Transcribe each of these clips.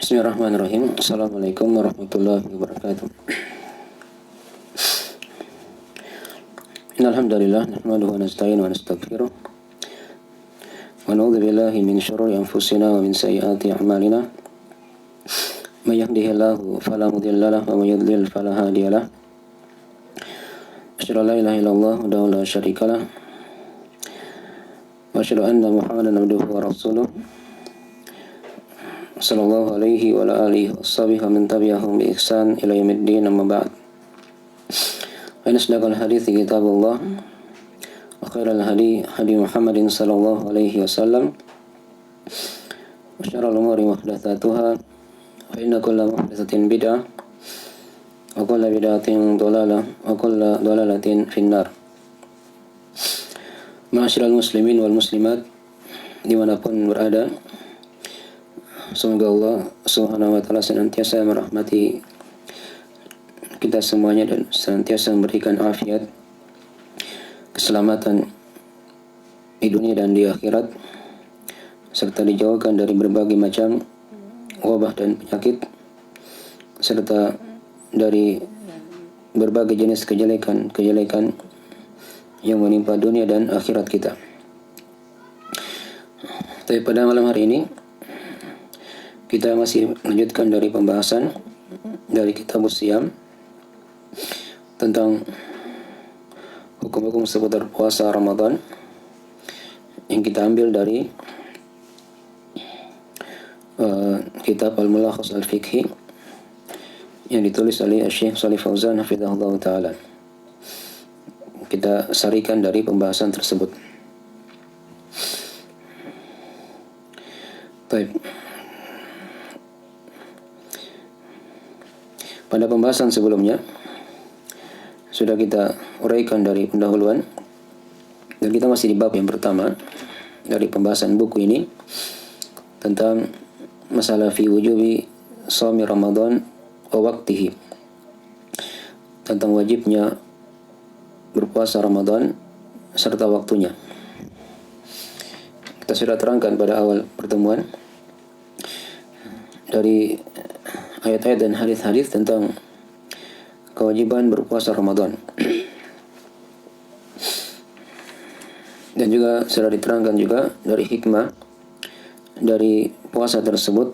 Bismillahirrahmanirrahim. Assalamualaikum warahmatullahi wabarakatuh. Innalhamdulillah nahmaduhu wa nasta'inuhu wa nastaghfiruh wa na'udzu billahi min syururi anfusina wa min sayyiati a'malina. May yahdihillahu fala mudilla lahu wa may yudlil fala hadiya lahu. Asyhadu an la ilaha illallah wahdahu la syarika lahu wa asyhadu anna Muhammadan abduhu wa rasuluh. Sallallahu alaihi wa ala alihi washabihi wa man tabi'ahum bi ihsan ila yaumiddin, amma ba'd. Fa inna asdaqal hadithi kitabullah wa khairal hadi hadi Muhammadin sallallahu alaihi wasallam wa syarrul umuri muhdatsatuha fa inna kulla muhdatsatin bid'ah wa kulla bid'atin dhalalah wa kulla dhalalatin finnar. Ma'asyiral muslimin wal muslimat dimanapun berada, semoga Allah Subhanahu wa taala senantiasa merahmati kita semuanya dan senantiasa memberikan afiat, keselamatan di dunia dan di akhirat, serta dijauhkan dari berbagai macam wabah dan penyakit, serta dari berbagai jenis kejelekan yang menimpa dunia dan akhirat kita. Tapi pada malam hari ini kita masih melanjutkan dari pembahasan dari kitab Siyam tentang hukum-hukum seputar puasa Ramadan yang kita ambil dari kitab Al-Mulakhas Al-Fiqhi yang ditulis oleh Syekh Shalih Fauzan hafizahullah ta'ala. Kita sarikan dari pembahasan tersebut. Baik. Pada pembahasan sebelumnya sudah kita uraikan dari pendahuluan dan kita masih di bab yang pertama dari pembahasan buku ini tentang masalah fi wujubi shaumi Ramadan wa waqtihi, tentang wajibnya berpuasa Ramadan serta waktunya. Kita sudah terangkan pada awal pertemuan dari ayat-ayat dan hadis-hadis tentang kewajiban berpuasa Ramadan. Dan juga sudah diterangkan juga dari hikmah dari puasa tersebut.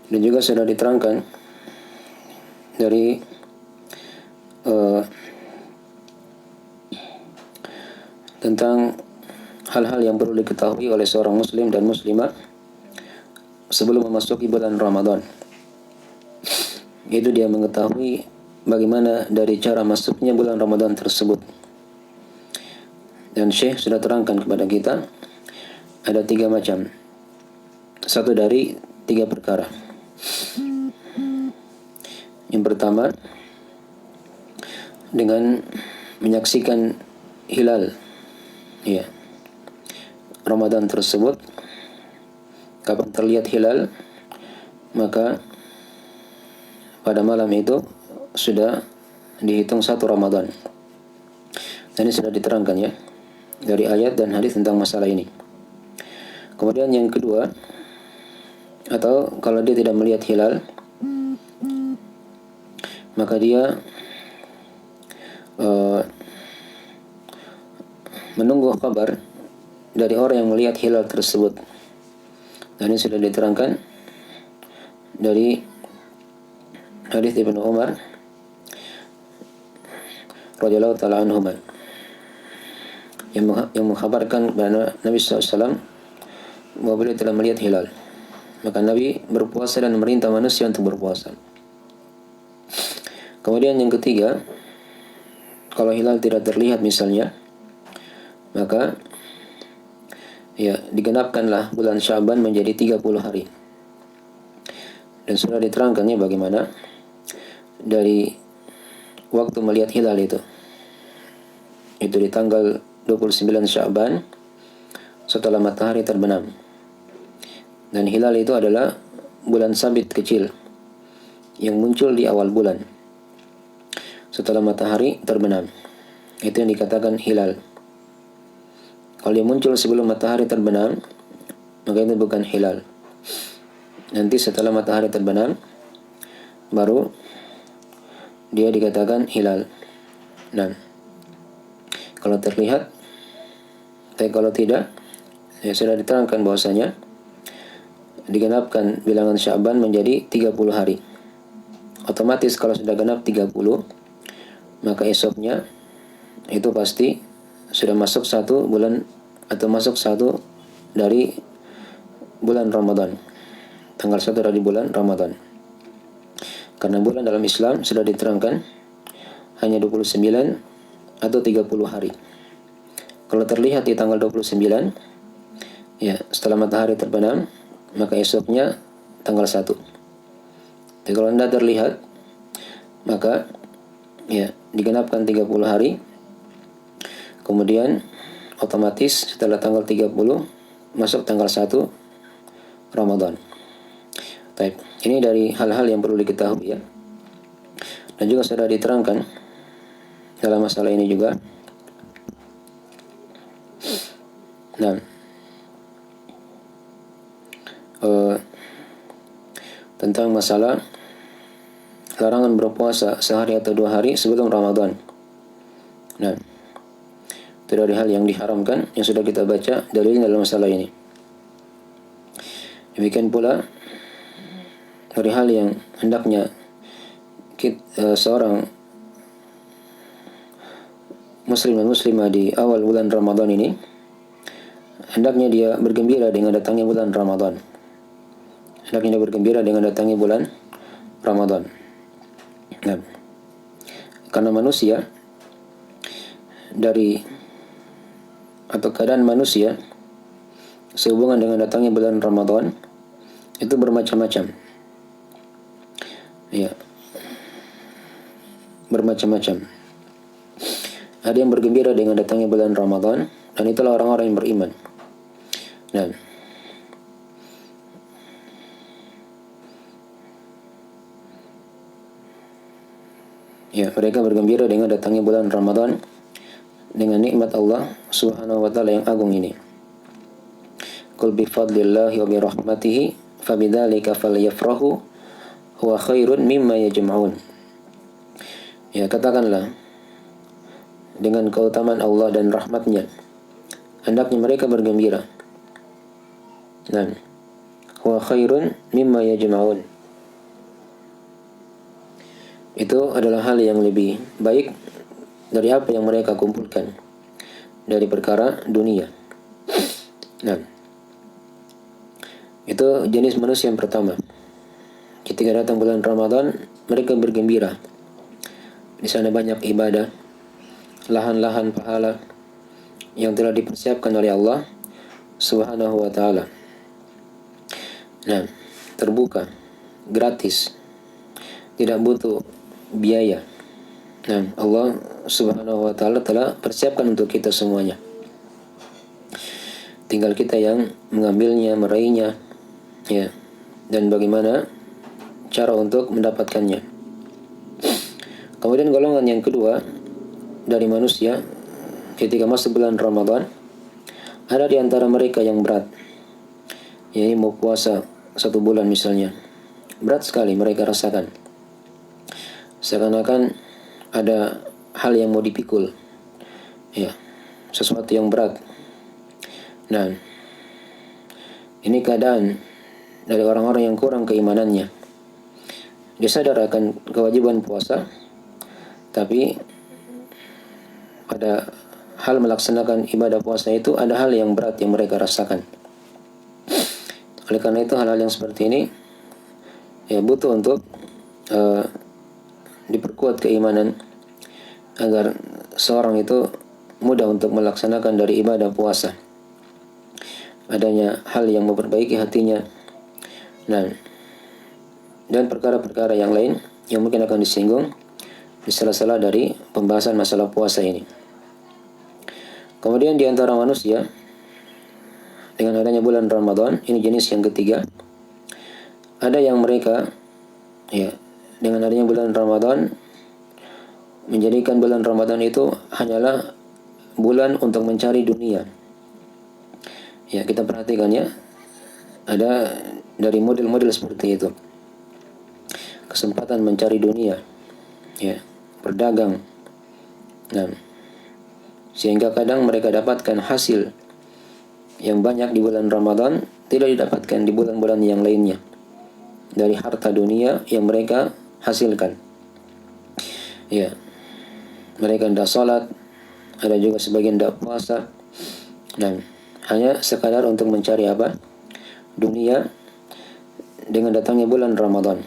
Dan juga sudah diterangkan dari tentang hal-hal yang perlu diketahui oleh seorang muslim dan muslimah sebelum memasuki bulan Ramadan. Itu dia mengetahui bagaimana dari cara masuknya bulan Ramadan tersebut. Dan Syekh sudah terangkan kepada kita ada 3 macam. Satu dari 3 perkara. Yang pertama, dengan menyaksikan hilal Ramadan tersebut. Kapan terlihat hilal, maka pada malam itu sudah dihitung 1 Ramadan. Dan ini sudah diterangkan ya dari ayat dan hadis tentang masalah ini. Kemudian yang kedua, atau kalau dia tidak melihat hilal, maka dia menunggu kabar dari orang yang melihat hilal tersebut. Dan ini sudah diterangkan dari hadis Ibnu Umar radhiyallahu taala anhuma yang mengkhabarkan kepada Nabi SAW bahwa beliau telah melihat hilal. Maka Nabi berpuasa dan memerintah manusia untuk berpuasa. Kemudian yang ketiga, kalau hilal tidak terlihat misalnya, maka digenapkanlah bulan Sya'ban menjadi 30 hari. Dan sudah diterangkannya bagaimana dari waktu melihat hilal itu di tanggal 29 Sya'ban setelah matahari terbenam. Dan hilal itu adalah bulan sabit kecil yang muncul di awal bulan setelah matahari terbenam. Itu yang dikatakan hilal. Kalau dia muncul sebelum matahari terbenam, maka itu bukan hilal. Nanti setelah matahari terbenam baru dia dikatakan hilal. Nah, kalau terlihat, tapi kalau tidak, ya sudah diterangkan bahwasanya digenapkan bilangan Sya'ban menjadi 30 hari. Otomatis kalau sudah genap 30, maka esoknya itu pasti sudah masuk 1 bulan atau masuk 1 dari bulan Ramadan. Tanggal 1 dari bulan Ramadan. Karena bulan dalam Islam sudah diterangkan hanya 29 atau 30 hari. Kalau terlihat di tanggal 29, ya setelah matahari terbenam, maka esoknya tanggal 1. Tapi kalau tidak terlihat, maka ya digenapkan 30 hari. Kemudian otomatis setelah tanggal 30 masuk tanggal 1 Ramadan. Baik, ini dari hal-hal yang perlu diketahui ya. Dan juga sudah diterangkan dalam masalah ini juga. Nah, tentang masalah larangan berpuasa sehari atau 2 hari sebelum Ramadan. Nah, itu dari hal yang diharamkan yang sudah kita baca dalilnya dalam masalah ini. Demikian pula dari hal yang hendaknya seorang muslim dan muslimah di awal bulan Ramadan ini, hendaknya dia bergembira dengan datangnya bulan Ramadan. Hendaknya dia bergembira dengan datangnya bulan Ramadan. Nah, karena manusia atau keadaan manusia sehubungan dengan datangnya bulan Ramadan itu bermacam-macam. Ya, bermacam-macam. Ada yang bergembira dengan datangnya bulan Ramadan, dan itulah orang-orang yang beriman. Nah, ya, mereka bergembira dengan datangnya bulan Ramadan dengan nikmat Allah Subhanahu wa taala yang agung ini. Qul bi fadlillahi wa bi rahmatihi fabidzalika falyafrahu huwa khairun mimma yajma'un. Ya, katakanlah dengan keutamaan Allah dan rahmatnya hendaknya mereka bergembira. Dan huwa khairun mimma yajma'un, itu adalah hal yang lebih baik dari apa yang mereka kumpulkan dari perkara dunia. Nah, itu jenis manusia yang pertama. Ketika datang bulan Ramadan, mereka bergembira. Di sana banyak ibadah, lahan-lahan pahala yang telah dipersiapkan oleh Allah Subhanahu wa taala. Nah, terbuka, gratis, tidak butuh biaya. Nah, Allah Subhanahu wa taala telah persiapkan untuk kita semuanya. Tinggal kita yang mengambilnya, meraihnya, ya. Dan bagaimana cara untuk mendapatkannya. Kemudian golongan yang kedua dari manusia ketika masuk bulan Ramadan, ada di antara mereka yang berat. Yaitu mau puasa 1 bulan misalnya. Berat sekali mereka rasakan. Seakan-akan ada hal yang mau dipikul. Ya, sesuatu yang berat. Nah, ini keadaan dari orang-orang yang kurang keimanannya. Dia sadar akan kewajiban puasa, tapi pada hal melaksanakan ibadah puasa itu ada hal yang berat yang mereka rasakan. Oleh karena itu hal-hal yang seperti ini ya butuh untuk diperkuat keimanan agar seorang itu mudah untuk melaksanakan dari ibadah puasa. Adanya hal yang memperbaiki hatinya. Nah, dan perkara-perkara yang lain yang mungkin akan disinggung di sela-sela dari pembahasan masalah puasa ini. Kemudian di antara manusia dengan adanya bulan Ramadan, ini jenis yang ketiga, ada yang mereka ya dengan adanya bulan Ramadan menjadikan bulan Ramadan itu hanyalah bulan untuk mencari dunia. Ya, kita perhatikan ya, ada dari model-model seperti itu. Kesempatan mencari dunia, ya, berdagang. Nah, sehingga kadang mereka dapatkan hasil yang banyak di bulan Ramadan tidak didapatkan di bulan-bulan yang lainnya dari harta dunia yang mereka hasilkan. Ya, mereka tidak sholat, ada juga sebagian tidak puasa, dan hanya sekadar untuk mencari apa? Dunia dengan datangnya bulan Ramadan.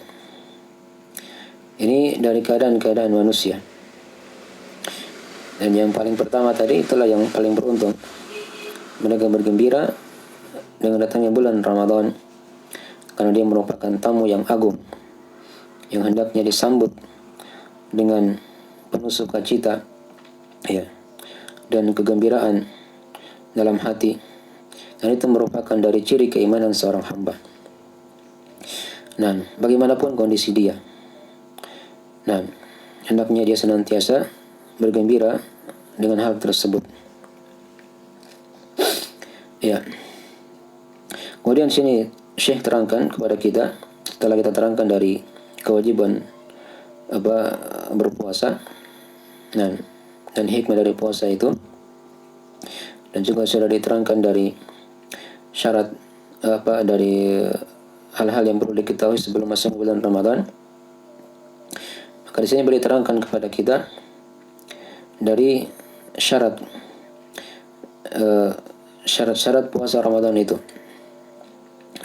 Ini dari keadaan-keadaan manusia. Dan yang paling pertama tadi itulah yang paling beruntung. Mereka bergembira dengan datangnya bulan Ramadan karena dia merupakan tamu yang agung yang hendaknya disambut dengan penuh sukacita, ya, dan kegembiraan dalam hati. Dan itu merupakan dari ciri keimanan seorang hamba. Nah, bagaimanapun kondisi dia, nah, hendaknya dia senantiasa bergembira dengan hal tersebut. Ya. Kemudian sini Syekh terangkan kepada kita, setelah kita terangkan dari kewajiban berpuasa, nah, dan hikmah dari puasa itu, dan juga sudah diterangkan dari syarat dari hal-hal yang perlu diketahui sebelum masuk bulan Ramadan. Maka di sini beliau terangkan kepada kita dari syarat-syarat puasa Ramadan itu.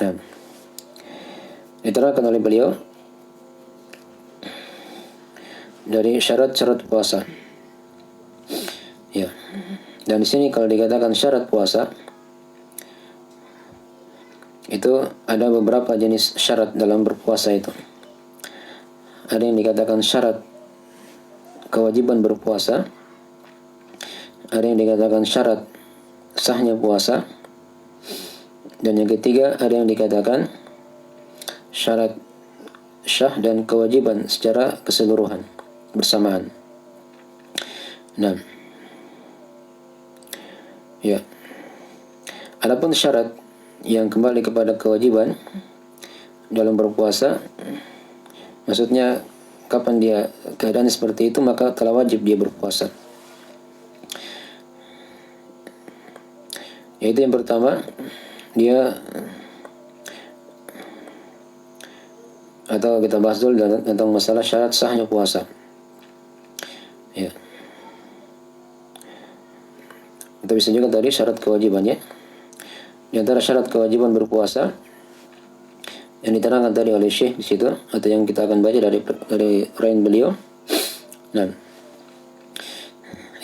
Nah, diterangkan oleh beliau dari syarat-syarat puasa. Ya. Dan di sini kalau dikatakan syarat puasa, itu ada beberapa jenis syarat dalam berpuasa itu. Ada yang dikatakan syarat kewajiban berpuasa, ada yang dikatakan syarat sahnya puasa, dan yang ketiga ada yang dikatakan syarat syah dan kewajiban secara keseluruhan bersamaan. Nah, ya. Adapun syarat yang kembali kepada kewajiban dalam berpuasa, maksudnya kapan dia keadaan seperti itu maka telah wajib dia berpuasa. Yaitu yang pertama, dia, atau kita bahas dulu tentang masalah syarat sahnya puasa. Ya. Kita bisa juga tadi syarat kewajibannya. Di antara syarat kewajiban berpuasa yang diterangkan tadi oleh Syekh di situ, atau yang kita akan baca dari uraian beliau. Nah,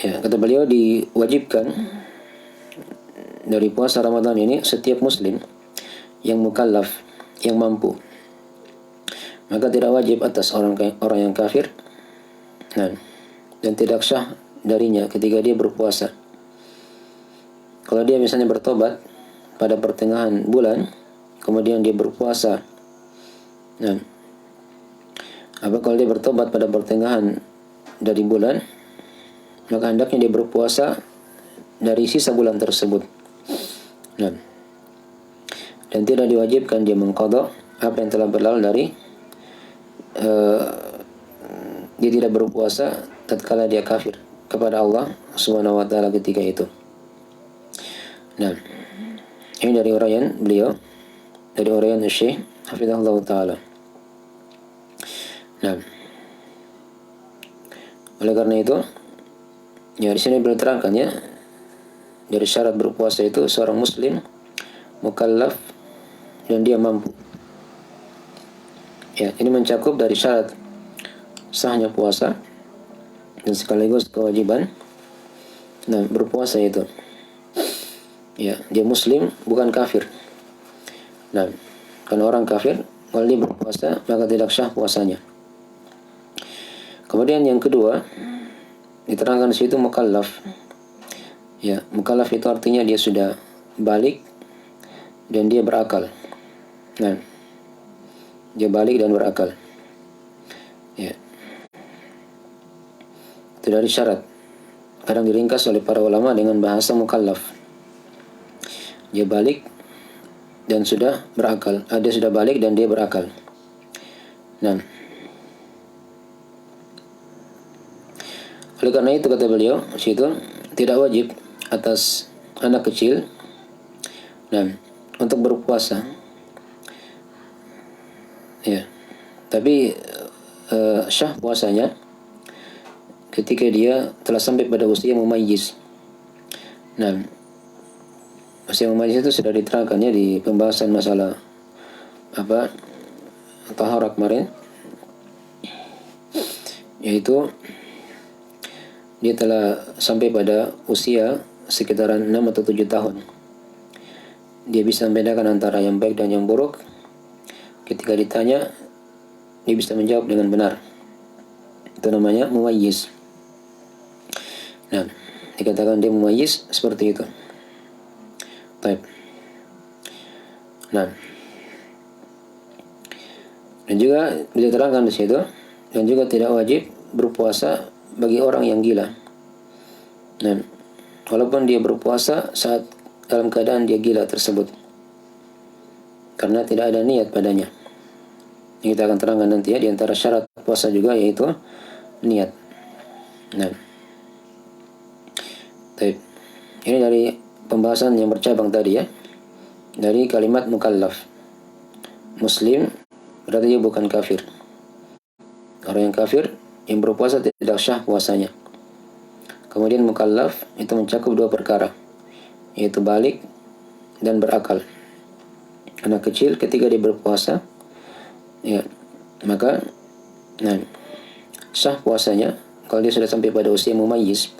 ya, kata beliau diwajibkan dari puasa Ramadan ini setiap muslim yang mukallaf, yang mampu. Maka tidak wajib atas orang yang kafir, nah, dan tidak sah darinya ketika dia berpuasa. Kalau dia misalnya bertobat pada pertengahan bulan, kemudian dia berpuasa, nah, kalau dia bertobat pada pertengahan dari bulan, maka hendaknya dia berpuasa dari sisa bulan tersebut. Nah, dan tidak diwajibkan dia mengqadha apa yang telah berlalu dari dia tidak berpuasa tatkala dia kafir kepada Allah Subhanahu wa taala ketika itu. Nah, ini dari uraian beliau, dari uraian Syekh hafizahullah taala. Nah, oleh karena itu, ya di sini beliau terangkan, ya, dari syarat berpuasa itu seorang muslim mukallaf dan dia mampu. Ya, ini mencakup dari syarat sahnya puasa dan sekaligus kewajiban berpuasa itu. Ya, dia muslim bukan kafir. Nah, karena orang kafir kalau dia berpuasa maka tidak sah puasanya. Kemudian yang kedua diterangkan di situ mukallaf. Ya, mukallaf itu artinya dia sudah balik dan dia berakal. Nah, dia balik dan berakal. Ya. Itu dari syarat. Kadang diringkas oleh para ulama dengan bahasa mukallaf. Dia balik dan sudah berakal. Dia sudah balik dan dia berakal. Nah, oleh karena itu kata beliau, situ tidak wajib atas anak kecil untuk berpuasa. Ya. Tapi syah puasanya ketika dia telah sampai pada usia mumayyiz. Nah, usia mumayyiz itu sudah diterangkan ya di pembahasan masalah taharah kemarin, yaitu dia telah sampai pada usia sekitaran 6 atau 7 tahun. Dia bisa membedakan antara yang baik dan yang buruk. Ketika ditanya, dia bisa menjawab dengan benar. Itu namanya mumayyiz. Nah, dikatakan dia mumayyiz seperti itu. Baik. Nah, dan juga diterangkan di situ, dan juga tidak wajib berpuasa bagi orang yang gila. Nah, walaupun dia berpuasa saat dalam keadaan dia gila tersebut, karena tidak ada niat padanya. Yang kita akan terangkan nanti ya, di antara syarat puasa juga yaitu niat. Nah, baik. Ini dari pembahasan yang bercabang tadi ya, dari kalimat mukallaf. Muslim berarti dia bukan kafir. Orang yang kafir yang berpuasa tidak syah puasanya. Kemudian mukallaf itu mencakup dua perkara, yaitu balik dan berakal. Anak kecil ketika dia berpuasa, ya, maka sah puasanya kalau dia sudah sampai pada usia mumayyiz.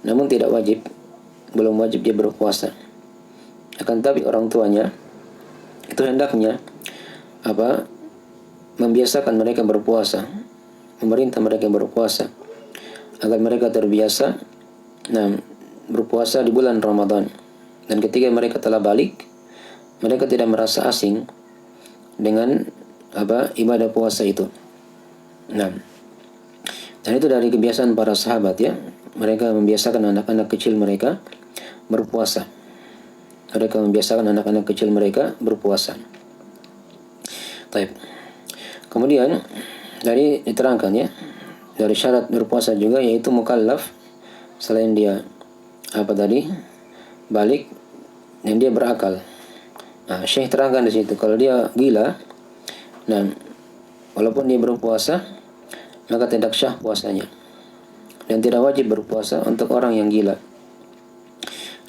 Namun tidak wajib, belum wajib dia berpuasa. Akan tapi orang tuanya itu hendaknya membiasakan mereka berpuasa, memerintah mereka berpuasa agar mereka terbiasa berpuasa di bulan Ramadan. Dan ketika mereka telah balik, mereka tidak merasa asing dengan ibadah puasa itu. Nah, dan itu dari kebiasaan para sahabat ya. Mereka membiasakan anak-anak kecil mereka berpuasa. Mereka membiasakan anak-anak kecil mereka berpuasa. Baik. Kemudian dari diterangkan ya, dari syarat berpuasa juga yaitu mukallaf, selain dia balik dan dia berakal. Nah, Syekh terangkan di situ kalau dia gila, walaupun dia berpuasa, maka tidak syah puasanya. Dan tidak wajib berpuasa untuk orang yang gila.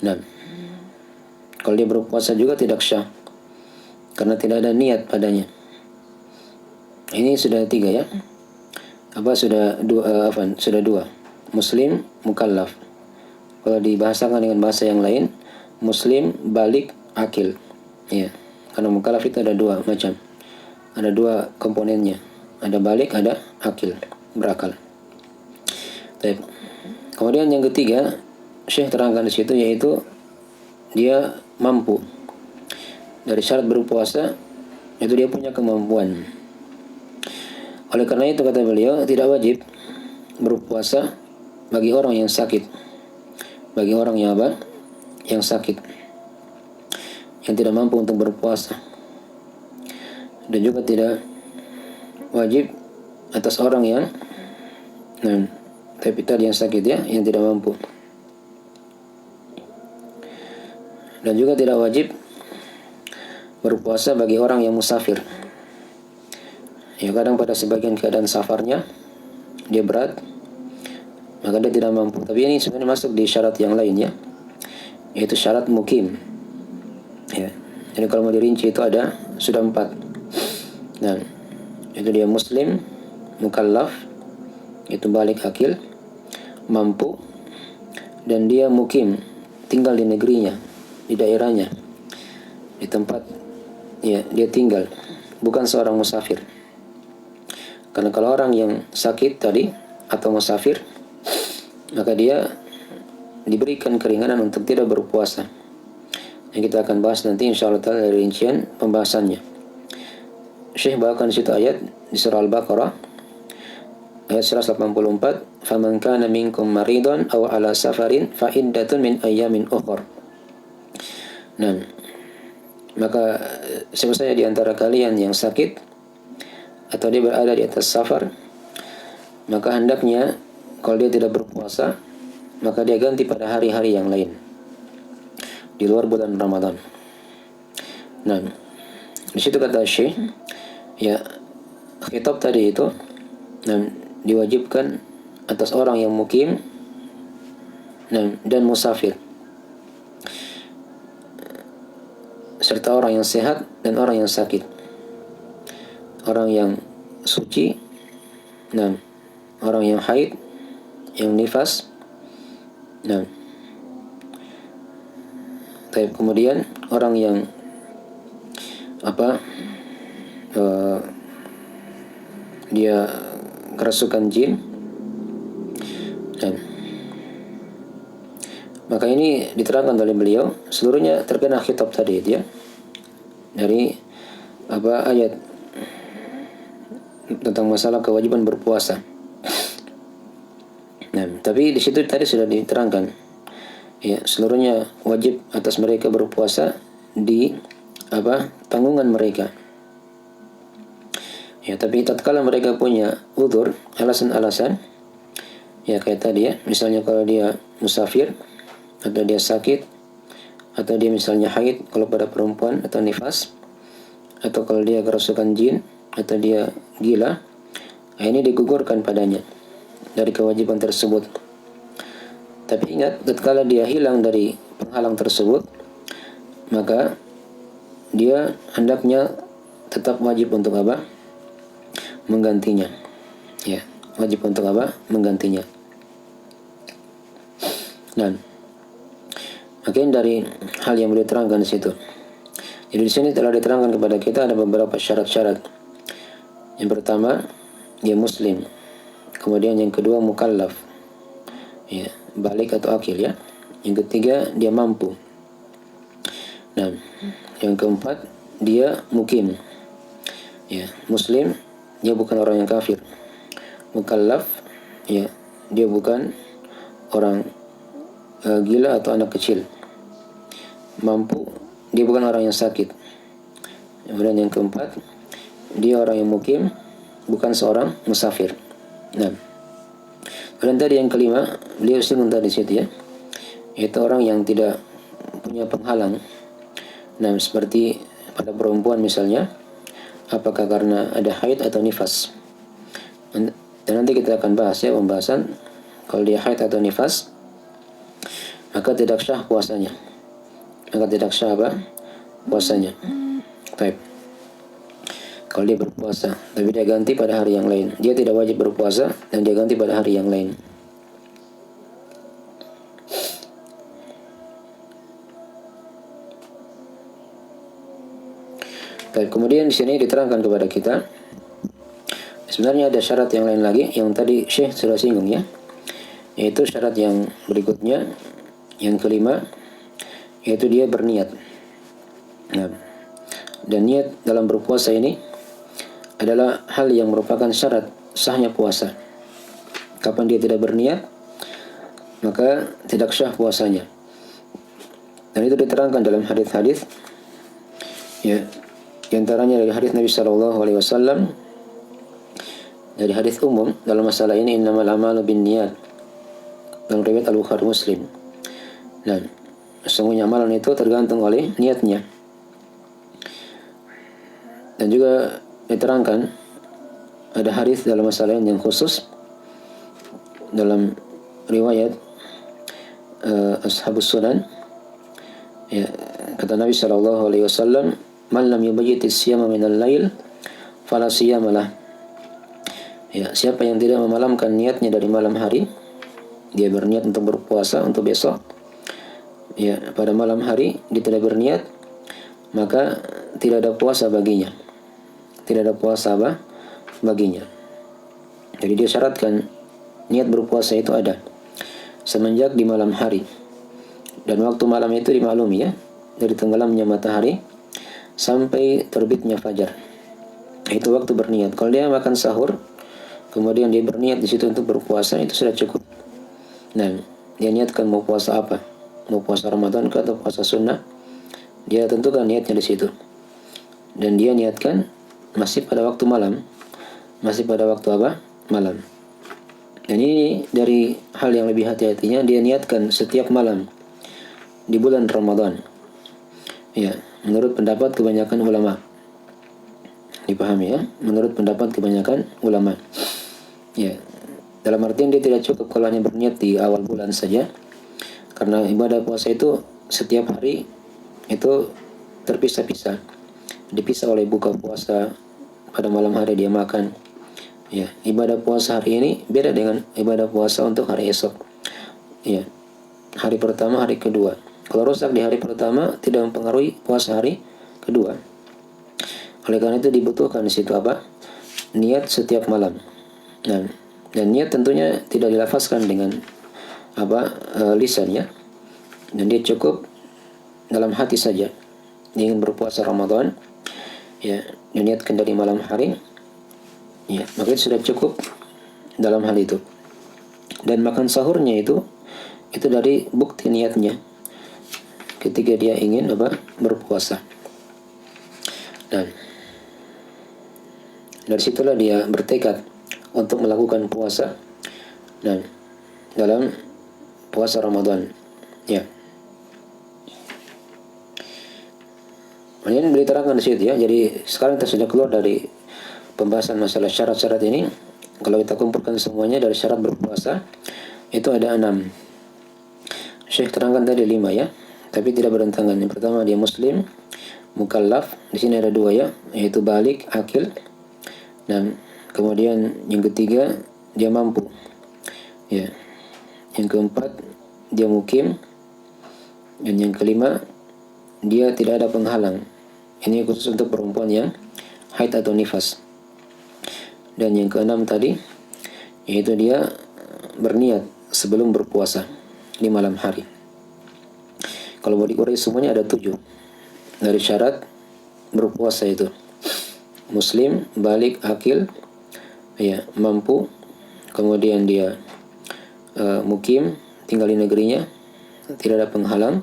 Nah, kalau dia berpuasa juga tidak syah, karena tidak ada niat padanya. Ini sudah 3 ya. Sudah dua. Muslim, mukallaf. Kalau dibahasakan dengan bahasa yang lain, muslim, balik, akil. Ya, karena mukallaf itu ada 2 macam. Ada 2 komponennya. Ada balik, ada akil, berakal. Baik. Kemudian yang ketiga, Syekh terangkan di situ yaitu dia mampu. Dari syarat berpuasa itu dia punya kemampuan. Oleh karena itu kata beliau tidak wajib berpuasa bagi orang yang sakit. Bagi orang yang yang sakit, yang tidak mampu untuk berpuasa. Dan juga tidak wajib atas orang yang tapi tadi yang sakit ya, yang tidak mampu. Dan juga tidak wajib berpuasa bagi orang yang musafir. Ya, kadang pada sebagian keadaan safarnya dia berat, maka dia tidak mampu. Tapi ini sebenarnya masuk di syarat yang lain ya, yaitu syarat mukim. Ya. Jadi kalau mau dirinci itu sudah 4. Nah, itu dia muslim, mukallaf, itu balik akil, mampu, dan dia mukim, tinggal di negerinya, di daerahnya, di tempat ya dia tinggal, bukan seorang musafir. Karena kalau orang yang sakit tadi atau musafir, maka dia diberikan keringanan untuk tidak berpuasa. Yang kita akan bahas nanti insyaallah dari rincian pembahasannya. Syekh bawakan situ ayat di surah Al-Baqarah ayat 184, "Faman kana minkum maridun aw ala safarin fa iddatun min ayyamin ukhra." Nah, Maka siapa saja di antara kalian yang sakit atau dia berada di atas safar, maka hendaknya kalau dia tidak berpuasa, maka dia ganti pada hari-hari yang lain di luar bulan Ramadan. Nah, di situ kata Syekh, ya khitab tadi itu diwajibkan atas orang yang mukim dan musafir, serta orang yang sehat dan orang yang sakit, orang yang suci, orang yang haid, yang nifas. Kemudian orang yang dia kerasukan jin. Maka ini diterangkan oleh beliau, seluruhnya terkena khitab tadi ya, dari ayat tentang masalah kewajiban berpuasa. Tapi di situ tadi sudah diterangkan, ya seluruhnya wajib atas mereka berpuasa di tanggungan mereka. Ya, tapi tatkala mereka punya udzur, alasan-alasan, ya kayak tadi ya, misalnya kalau dia musafir, atau dia sakit, atau dia misalnya haid kalau pada perempuan, atau nifas, atau kalau dia kerasukan jin, atau dia gila, ini digugurkan padanya dari kewajiban tersebut. Tapi ingat, tatkala dia hilang dari penghalang tersebut, maka dia hendaknya tetap wajib untuk menggantinya. Ya, wajib untuk menggantinya. Dan makin dari hal yang beliau terangkan di situ. Jadi di sini telah diterangkan kepada kita ada beberapa syarat-syarat. Yang pertama, dia muslim. Kemudian yang kedua, mukallaf. Ya, balik atau akil ya. Yang ketiga, dia mampu. Nah, yang keempat, dia mukim. Ya, muslim, dia bukan orang yang kafir. Mukallaf, ya, dia bukan orang gila atau anak kecil. Mampu, dia bukan orang yang sakit. Kemudian yang keempat, dia orang yang mukim, bukan seorang musafir. Nah, kemudian tadi yang kelima, beliau singgung tadi situ ya, yaitu orang yang tidak punya penghalang. Nah, seperti pada perempuan misalnya, apakah karena ada haid atau nifas. Dan nanti kita akan bahas ya, pembahasan kalau dia haid atau nifas, maka tidak sah puasanya. Puasanya. Baik. Kalau dia berpuasa, tapi dia ganti pada hari yang lain, dia tidak wajib berpuasa dan dia ganti pada hari yang lain. Baik, kemudian di sini diterangkan kepada kita, sebenarnya ada syarat yang lain lagi yang tadi Syekh sudah singgung ya, yaitu syarat yang berikutnya, yang kelima, yaitu dia berniat. Nah, dan niat dalam berpuasa ini adalah hal yang merupakan syarat sahnya puasa. Kapan dia tidak berniat, maka tidak sah puasanya. Dan itu diterangkan dalam hadis-hadis, ya, di antaranya dari hadis Nabi Shallallahu Alaihi Wasallam, dari hadis umum dalam masalah ini, innamal a'malu binniyat, dalam riwayat Al-Bukhari Muslim. Nah, sesungguhnya amalan itu tergantung oleh niatnya. Dan juga diterangkan ada hadis dalam masalah yang khusus dalam riwayat Ashabus Sunan, ya, kata Nabi Shallallahu Alaihi Wasallam, man lam yubayyitis siyama minal lail fala siyamalah. Ya, siapa yang tidak memalamkan niatnya dari malam hari, dia berniat untuk berpuasa untuk besok, ya, pada malam hari dia tidak berniat, maka tidak ada puasa baginya. Tidak ada puasa baginya. Jadi dia syaratkan niat berpuasa itu ada semenjak di malam hari. Dan waktu malam itu dimaklumi ya, dari tenggelamnya matahari sampai terbitnya fajar. Itu waktu berniat. Kalau dia makan sahur, kemudian dia berniat di situ untuk berpuasa, itu sudah cukup. Nah, dia niatkan mau puasa apa? Mau puasa Ramadan atau puasa sunnah? dia tentukan niatnya di situ. Dan dia niatkan masih pada waktu malam. Masih pada waktu apa? Malam. Dan ini dari hal yang lebih hati-hatinya, dia niatkan setiap malam di bulan Ramadan. Ya, menurut pendapat kebanyakan ulama. Dipahami ya? Menurut pendapat kebanyakan ulama. Ya, dalam artian dia tidak cukup kalau hanya berniat di awal bulan saja. Karena ibadah puasa itu setiap hari itu terpisah-pisah. Dipisah oleh buka puasa, pada malam hari dia makan. Ya, ibadah puasa hari ini beda dengan ibadah puasa untuk hari esok. Ya, hari pertama, hari kedua. Kalau rusak di hari pertama tidak mempengaruhi puasa hari kedua. Oleh karena itu dibutuhkan di situ apa? Niat setiap malam. Dan niat tentunya tidak dilafazkan dengan lisannya. Dan dia cukup dalam hati saja. Dia ingin berpuasa Ramadan. Ya, diniatkan dari malam hari. Ya, maka itu sudah cukup dalam hal itu. Dan makan sahurnya itu dari bukti niatnya ketika dia ingin berpuasa. Dan dari situlah dia bertekad untuk melakukan puasa dan dalam puasa Ramadan. Ya. Kemudian beliau terangkan di situ ya. Jadi sekarang kita sudah keluar dari pembahasan masalah syarat-syarat ini. Kalau kita kumpulkan semuanya dari syarat berpuasa itu ada 6. Syekh terangkan tadi 5 ya, tapi tidak berentangan. Yang pertama dia muslim, mukallaf. Di sini ada 2 ya, yaitu balik, akil. Dan kemudian yang ketiga dia mampu. Ya. Yang keempat dia mukim. Dan yang kelima dia tidak ada penghalang. Ini khusus untuk perempuan yang haid atau nifas. Dan yang keenam tadi yaitu dia berniat sebelum berpuasa di malam hari. Kalau mau diurai semuanya ada 7 dari syarat berpuasa itu: muslim, balik, akil, ya, mampu, kemudian dia mukim, tinggal di negerinya, tidak ada penghalang,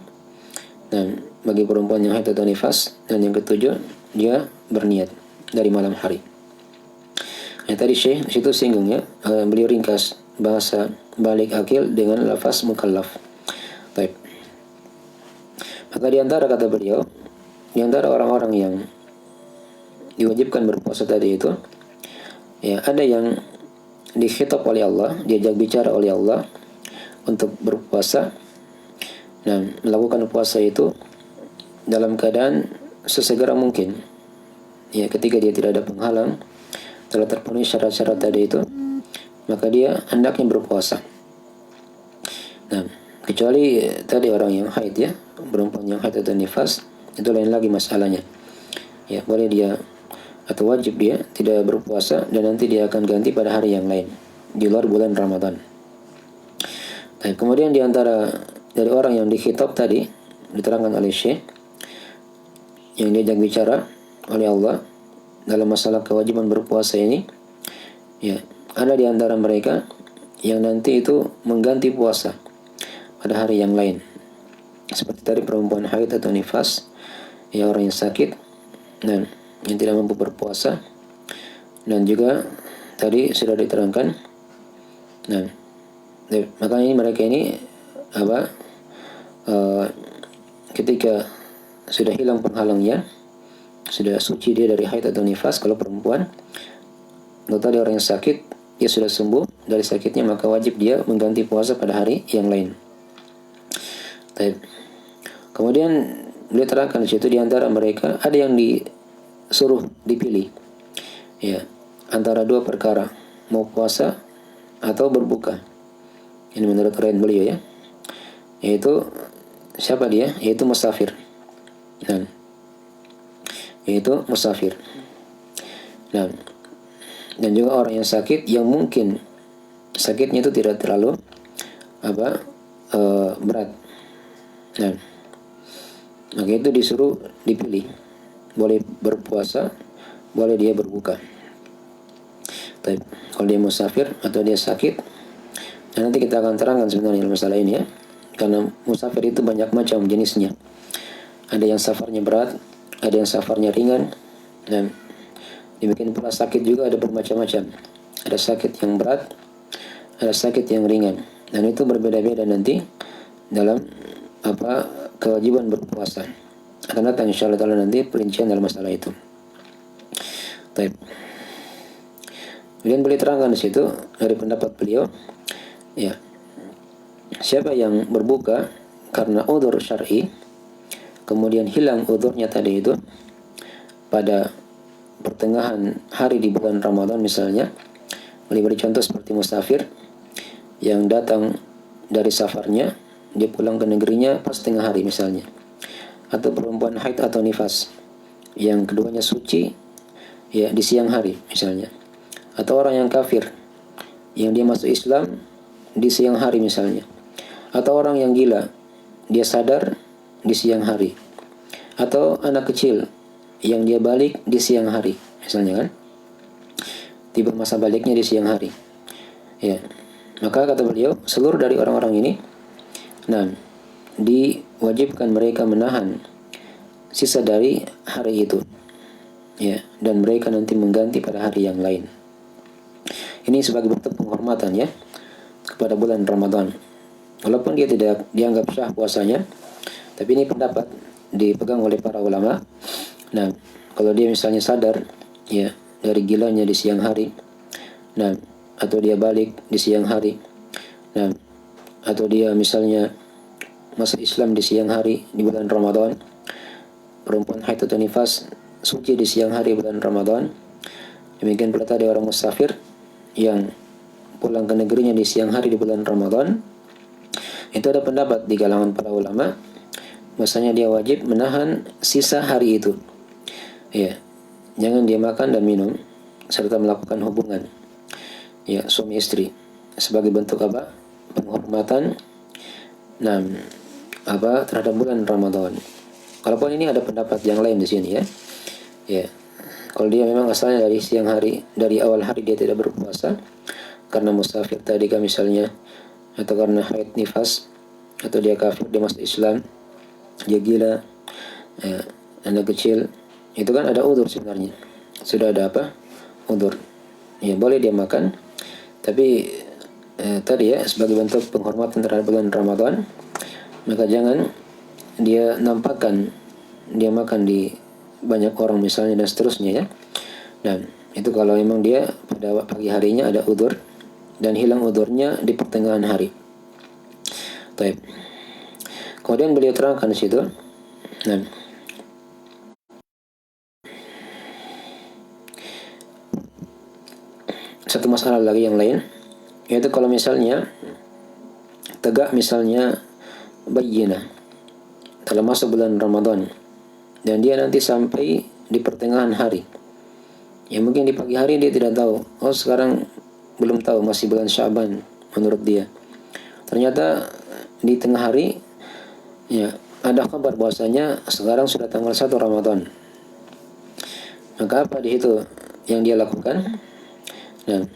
dan bagi perempuan yang haid atau nifas, dan yang ketujuh dia berniat dari malam hari. Tadi Syekh situ singgung ya, beliau ringkas bahasa balik akil dengan lafaz mukallaf. Baik. Maka di antara kata beliau, di antara orang-orang yang diwajibkan berpuasa tadi itu, ya ada yang dikhitab oleh Allah, diajak bicara oleh Allah untuk berpuasa dan melakukan puasa itu dalam keadaan sesegera mungkin. Ya, ketika dia tidak ada penghalang, telah terpenuhi syarat-syarat tadi itu, maka dia hendaknya berpuasa. Nah, kecuali tadi orang yang haid ya, perempuan yang haid atau nifas, itu lain lagi masalahnya. Ya, boleh dia atau wajib dia tidak berpuasa dan nanti dia akan ganti pada hari yang lain di luar bulan Ramadan. Nah, kemudian di antara dari orang yang dikhitab tadi diterangkan oleh Syekh yang diajak bicara oleh Allah dalam masalah kewajiban berpuasa ini, ya, ada di antara mereka yang nanti itu mengganti puasa pada hari yang lain. Seperti tadi perempuan haid atau nifas, ya, orang yang sakit dan yang tidak mampu berpuasa, dan juga tadi sudah diterangkan. Nah, makanya mereka ini ketika sudah hilang penghalangnya, sudah suci dia dari haid atau nifas kalau perempuan, atau tadi orang yang sakit dia sudah sembuh dari sakitnya, maka wajib dia mengganti puasa pada hari yang lain. Kemudian beliau terangkan di situ di antara mereka ada yang disuruh dipilih, ya, antara 2 perkara, mau puasa atau berbuka. Ini menurut riwayat beliau ya, yaitu siapa dia? Yaitu musafir. Dan yaitu musafir. Dan juga orang yang sakit yang mungkin sakitnya itu tidak terlalu berat. Nah, maka itu disuruh dipilih, boleh berpuasa, boleh dia berbuka. Tapi kalau dia musafir atau dia sakit, dan nanti kita akan terangkan sebenarnya masalah ini ya, karena musafir itu banyak macam jenisnya. Ada yang safarnya berat, ada yang safarnya ringan. Dan demikian pula sakit juga ada bermacam-macam. Ada sakit yang berat, ada sakit yang ringan. Dan itu berbeda-beda nanti dalam kewajiban berpuasa. Akan datang insyaallah taala nanti perincian dalam masalah itu. Baik. Kemudian beliau terangkan di situ dari pendapat beliau, ya, siapa yang berbuka karena udzur syar'i, kemudian hilang udzurnya tadi itu pada pertengahan hari di bulan Ramadan misalnya, beliau beri contoh seperti musafir yang datang dari safarnya, dia pulang ke negerinya pas tengah hari misalnya, atau perempuan haid atau nifas yang keduanya suci ya di siang hari misalnya, atau orang yang kafir yang dia masuk Islam di siang hari misalnya, atau orang yang gila dia sadar di siang hari, atau anak kecil yang dia balik di siang hari misalnya kan, tiba masa baliknya di siang hari ya. Maka kata beliau, seluruh dari orang-orang ini diwajibkan mereka menahan sisa dari hari itu ya, dan mereka nanti mengganti pada hari yang lain. Ini sebagai bentuk penghormatan ya kepada bulan Ramadan. Walaupun dia tidak dianggap sah puasanya, tapi ini pendapat dipegang oleh para ulama. Nah, kalau dia misalnya sadar ya dari gilanya di siang hari, atau dia balik di siang hari, atau dia misalnya masuk Islam di siang hari di bulan Ramadan, perempuan haid atau nifas suci di siang hari bulan Ramadan, demikian pula tadi orang musafir yang pulang ke negerinya di siang hari di bulan Ramadan. Itu ada pendapat di kalangan para ulama, bahwasanya dia wajib menahan sisa hari itu ya, jangan dia makan dan minum serta melakukan hubungan ya suami istri sebagai bentuk penghormatan terhadap bulan Ramadan. Walaupun ini ada pendapat yang lain di sini ya. Ya. Kalau dia memang asalnya dari siang hari, dari awal hari dia tidak berpuasa karena musafir tadi kan misalnya, atau karena haid nifas, atau dia kafir, dia masuk Islam, dia gila, ya, anak kecil, itu kan ada udzur sebenarnya. Sudah ada udzur. Ya, boleh dia makan, tapi tadi ya sebagai bentuk penghormatan terhadap bulan Ramadan, maka jangan dia nampakkan dia makan di banyak orang misalnya dan seterusnya ya. Dan itu kalau memang dia pada pagi harinya ada udzur dan hilang udzurnya di pertengahan hari. Baik. Kemudian beliau terangkan di situ. Satu masalah lagi yang lain, yaitu kalau misalnya tegak misalnya bayyinah dalam masa bulan Ramadan dan dia nanti sampai di pertengahan hari, ya mungkin di pagi hari dia tidak tahu, oh sekarang belum tahu, masih bulan Sya'ban menurut dia. Ternyata di tengah hari ya ada kabar bahwasanya sekarang sudah tanggal 1 Ramadan. Maka apa di situ yang dia lakukan? Nah,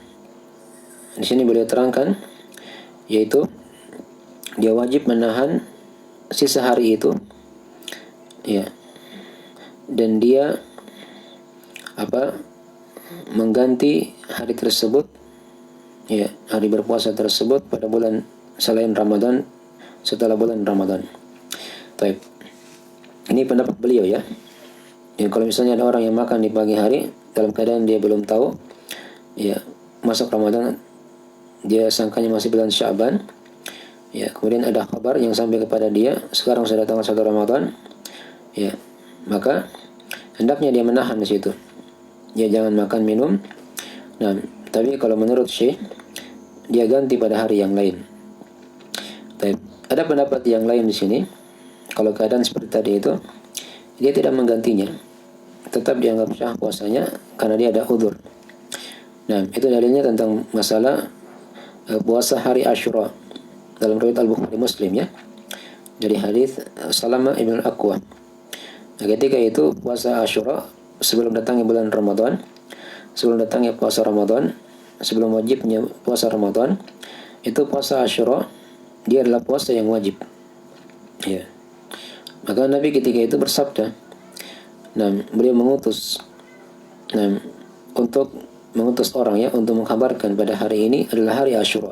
di sini beliau terangkan, yaitu dia wajib menahan sisa hari itu ya, dan dia mengganti hari tersebut ya, hari berpuasa tersebut pada bulan selain Ramadan, setelah bulan Ramadan. Baik. Ini pendapat beliau ya. Ya, kalau misalnya ada orang yang makan di pagi hari dalam keadaan dia belum tahu ya masuk Ramadan, dia sangkanya masih bulan Sya'ban ya, kemudian ada kabar yang sampai kepada dia sekarang sudah tanggal 1 Ramadan ya, maka hendaknya dia menahan di situ. Dia jangan makan minum. Nah, tapi kalau menurut Syekh dia ganti pada hari yang lain. Tapi ada pendapat yang lain di sini. Kalau keadaan seperti tadi itu, dia tidak menggantinya, tetap dianggap sah puasanya karena dia ada udzur. Nah, itu dalilnya tentang masalah puasa hari Asyura dalam riwayat Al-Bukhari Muslim ya, dari hadis Salamah ibn Al-Aqwa. Nah, ketika itu puasa Asyura sebelum datangnya bulan Ramadan, sebelum datangnya puasa Ramadan, sebelum wajibnya puasa Ramadan, itu puasa Asyura dia adalah puasa yang wajib. Ya. Maka Nabi ketika itu bersabda, nah, beliau mengutus, nah, untuk mengutus orang ya untuk mengkabarkan pada hari ini adalah hari Asyura,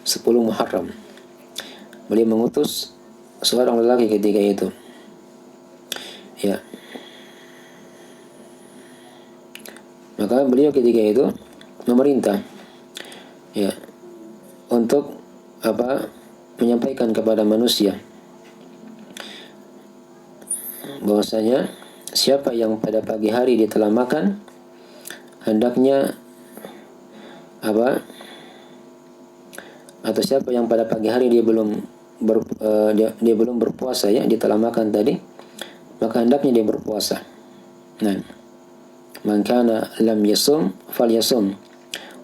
10 Muharram. Beliau mengutus seorang lelaki ketika itu. Ya. Maka beliau ketika itu memerintah ya untuk menyampaikan kepada manusia bahwasanya siapa yang pada pagi hari dia telah makan, hendaknya atau siapa yang pada pagi hari dia belum berpuasa ya, dia telah makan tadi, maka hendaknya dia berpuasa. Nah, man kana lam yasum falyasum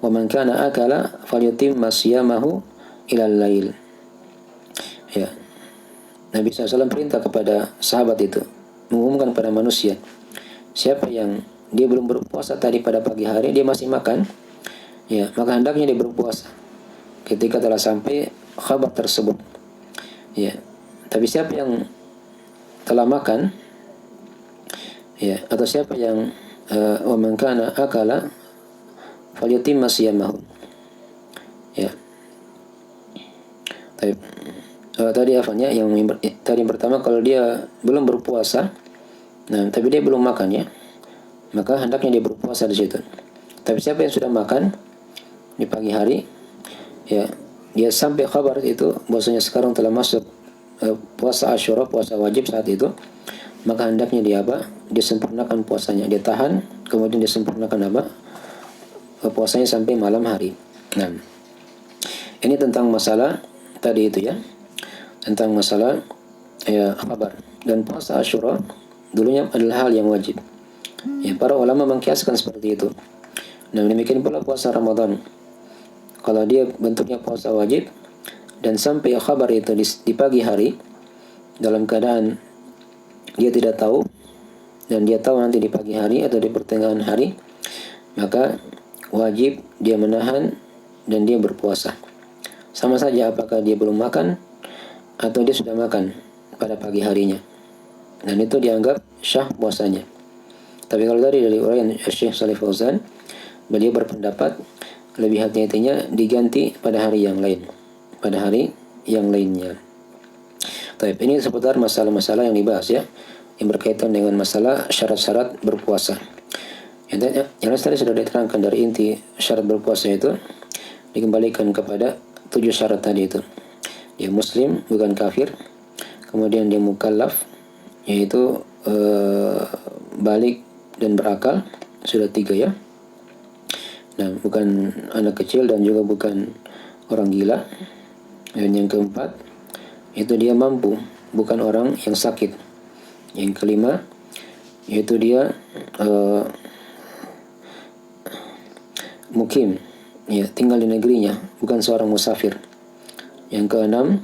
wa man kana akala falyutimma siyamahu ilal lail. Ya. Nabi SAW perintah kepada sahabat itu, mengumumkan pada manusia, siapa yang dia belum berpuasa tadi pada pagi hari, dia masih makan, ya, maka hendaknya dia berpuasa ketika telah sampai khabar tersebut. Ya. Tapi siapa yang telah makan, ya, atau siapa yang wa man kana akala falyutimma siyamahu. Ya. Tadi yang pertama, kalau dia belum berpuasa, nah tapi dia belum makan ya, maka hendaknya dia berpuasa di situ. Tapi siapa yang sudah makan di pagi hari, ya, dia sampai kabar itu bahwasanya sekarang telah masuk puasa Asyura, puasa wajib saat itu, maka hendaknya dia sempurnakan puasanya, dia tahan, kemudian dia sempurnakan puasanya sampai malam hari. Nah, ini tentang masalah tadi itu ya, tentang masalah ya kabar. Dan puasa Asyura dulunya adalah hal yang wajib. Ya, para ulama mengkiaskan seperti itu. Nah, demikian pula puasa Ramadan. Kalau dia bentuknya puasa wajib dan sampai kabar itu di pagi hari dalam keadaan dia tidak tahu, dan dia tahu nanti di pagi hari atau di pertengahan hari, maka wajib dia menahan dan dia berpuasa. Sama saja apakah dia belum makan atau dia sudah makan pada pagi harinya, dan itu dianggap syah puasanya. Tapi kalau dari uraian Syekh Shalih Fauzan, beliau berpendapat lebih hati-hatinya diganti pada hari yang lain, pada hari yang lainnya. Tapi ini seputar masalah-masalah yang dibahas ya, yang berkaitan dengan masalah syarat-syarat berpuasa. Yang tadi sudah diterangkan dari inti syarat berpuasa itu dikembalikan kepada 7 syarat tadi itu. Dia muslim, bukan kafir. Kemudian dia mukallaf, yaitu balik dan berakal, sudah 3 ya. Dan bukan anak kecil dan juga bukan orang gila. Dan yang keempat, itu dia mampu, bukan orang yang sakit. Yang kelima, yaitu dia mukim, ya, tinggal di negerinya, bukan seorang musafir. Yang keenam,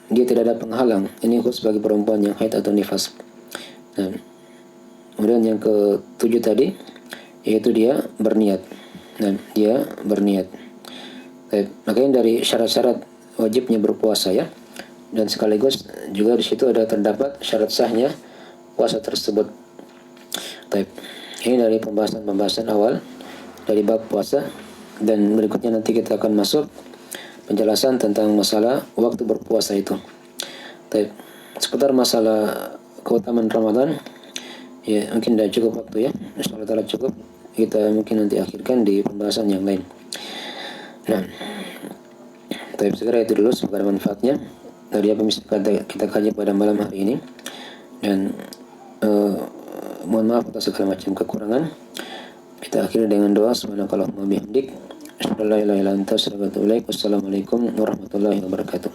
dia tidak ada penghalang. Ini khusus bagi perempuan yang haid atau nifas. Nah, kemudian yang ke-7 tadi, yaitu dia berniat. Dan dia berniat. Makanya dari syarat-syarat wajibnya berpuasa ya, dan sekaligus juga di situ terdapat syarat sahnya puasa tersebut. Ini dari pembahasan awal dari bab puasa, dan berikutnya nanti kita akan masuk penjelasan tentang masalah waktu berpuasa itu. Seputar masalah keutamaan Ramadan, ya mungkin tidak cukup waktu ya. Insyaallah taala cukup. Kita mungkin nanti akhirkan di pembahasan yang lain. Nah, segera itu dulu semoga manfaatnya dari apa yang bisa kita kaji pada malam hari ini. Dan mohon maaf atas segala macam kekurangan. Kita akhiri dengan doa, subhanakallahumma bihamdik, asyhadu an la ilaha illa anta, astaghfiruka wa atubu ilaik. Wassalamualaikum warahmatullahi wabarakatuh.